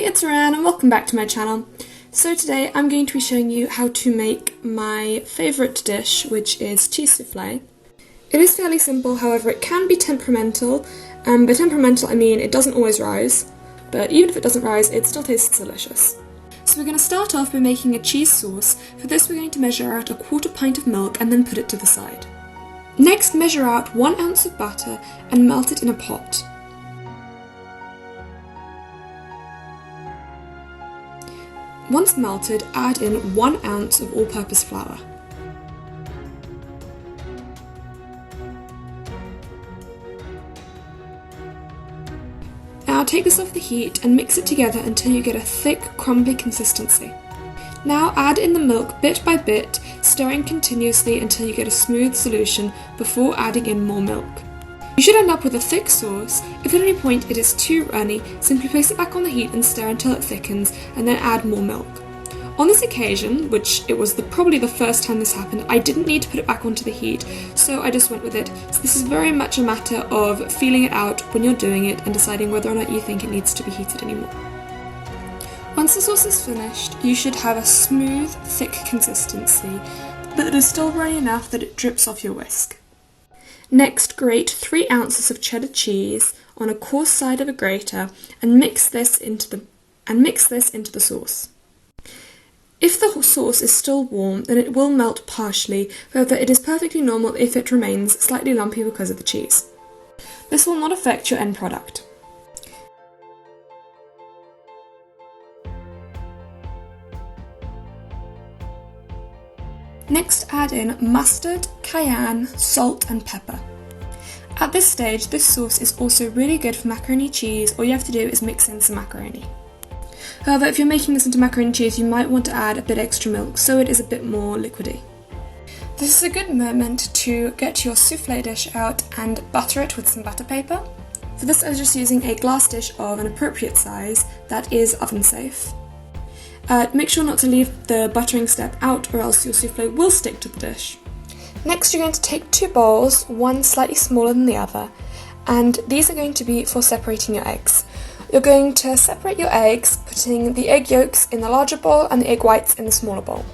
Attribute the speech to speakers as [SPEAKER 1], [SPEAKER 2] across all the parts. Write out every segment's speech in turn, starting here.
[SPEAKER 1] it's Ran and welcome back to my channel. So today I'm going to be showing you how to make my favourite dish, which is cheese soufflé. It is fairly simple, however it can be temperamental, and by temperamental I mean it doesn't always rise, but even if it doesn't rise it still tastes delicious. So we're going to start off by making a cheese sauce. For this we're going to measure out a quarter pint of milk and then put it to the side. Next measure out 1 ounce of butter and melt it in a pot. Once melted, add in 1 ounce of all-purpose flour. Now take this off the heat and mix it together until you get a thick, crumbly consistency. Now add in the milk bit by bit, stirring continuously until you get a smooth solution before adding in more milk. You should end up with a thick sauce. If at any point it is too runny, simply place it back on the heat and stir until it thickens, and then add more milk. On this occasion, which it was probably the first time this happened, I didn't need to put it back onto the heat, so I just went with it. So this is very much a matter of feeling it out when you're doing it and deciding whether or not you think it needs to be heated anymore. Once the sauce is finished, you should have a smooth, thick consistency, but it is still runny enough that it drips off your whisk. Next, grate 3 ounces of cheddar cheese on a coarse side of a grater and mix this into the sauce. If the sauce is still warm, then it will melt partially, however it is perfectly normal if it remains slightly lumpy because of the cheese. This will not affect your end product. Next, add in mustard, cayenne, salt and pepper. At this stage, this sauce is also really good for macaroni cheese. All you have to do is mix in some macaroni. However, if you're making this into macaroni cheese, you might want to add a bit extra milk so it is a bit more liquidy. This is a good moment to get your soufflé dish out and butter it with some butter paper. For this I was just using a glass dish of an appropriate size that is oven safe. Make sure not to leave the buttering step out or else your soufflé will stick to the dish. Next you're going to take 2 bowls, one slightly smaller than the other, and these are going to be for separating your eggs. You're going to separate your eggs, putting the egg yolks in the larger bowl and the egg whites in the smaller bowl.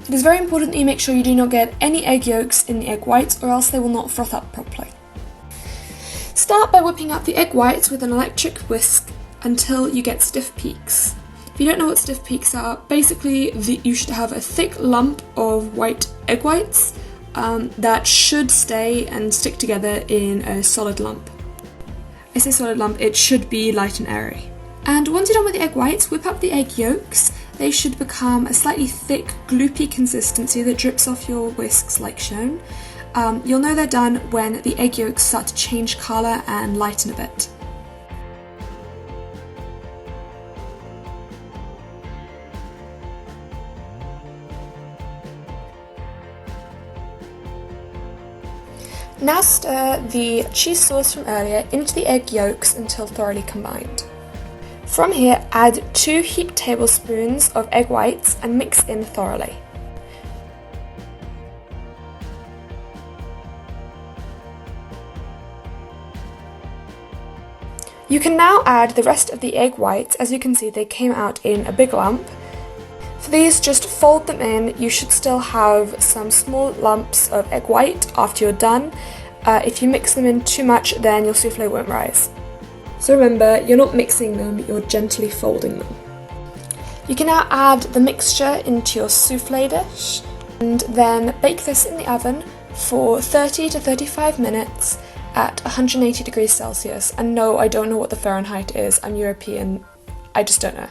[SPEAKER 1] It is very important that you make sure you do not get any egg yolks in the egg whites or else they will not froth up properly. Start by whipping up the egg whites with an electric whisk until you get stiff peaks. If you don't know what stiff peaks are, basically you should have a thick lump of white egg whites that should stay and stick together in a solid lump. I say solid lump, it should be light and airy. And once you're done with the egg whites, whip up the egg yolks. They should become a slightly thick, gloopy consistency that drips off your whisks like shown. You'll know they're done when the egg yolks start to change colour and lighten a bit. Now stir the cheese sauce from earlier into the egg yolks until thoroughly combined. From here, add 2 heaped tablespoons of egg whites and mix in thoroughly. You can now add the rest of the egg whites. As you can see, they came out in a big lump. For these, just fold them in. You should still have some small lumps of egg white after you're done. If you mix them in too much, then your soufflé won't rise. So remember, you're not mixing them, you're gently folding them. You can now add the mixture into your soufflé dish and then bake this in the oven for 30 to 35 minutes at 180 degrees Celsius. And no, I don't know what the Fahrenheit is, I'm European, I just don't know.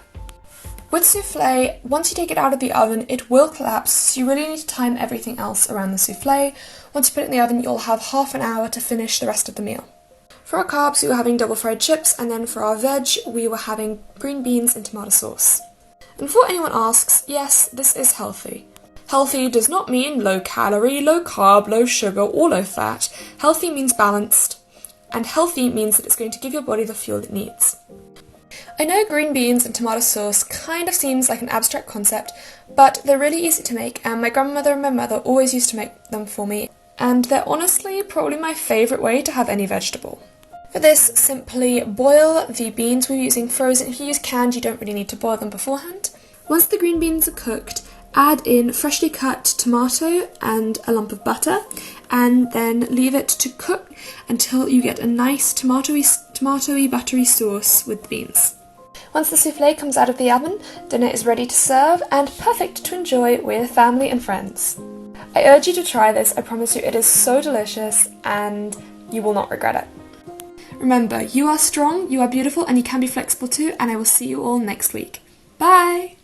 [SPEAKER 1] With soufflé, once you take it out of the oven, it will collapse, so you really need to time everything else around the soufflé. Once you put it in the oven, you'll have half an hour to finish the rest of the meal. For our carbs, we were having double fried chips, and then for our veg, we were having green beans and tomato sauce. And before anyone asks, yes, this is healthy. Healthy does not mean low calorie, low carb, low sugar, or low fat. Healthy means balanced, and healthy means that it's going to give your body the fuel it needs. I know green beans and tomato sauce kind of seems like an abstract concept, but they're really easy to make, and my grandmother and my mother always used to make them for me, and they're honestly probably my favourite way to have any vegetable. For this, simply boil the beans. We're using frozen. If you use canned, you don't really need to boil them beforehand. Once the green beans are cooked, add in freshly cut tomato and a lump of butter, and then leave it to cook until you get a nice tomatoey buttery sauce with the beans. Once the soufflé comes out of the oven, dinner is ready to serve and perfect to enjoy with family and friends. I urge you to try this. I promise you it is so delicious and you will not regret it. Remember, you are strong, you are beautiful, and you can be flexible too, and I will see you all next week. Bye!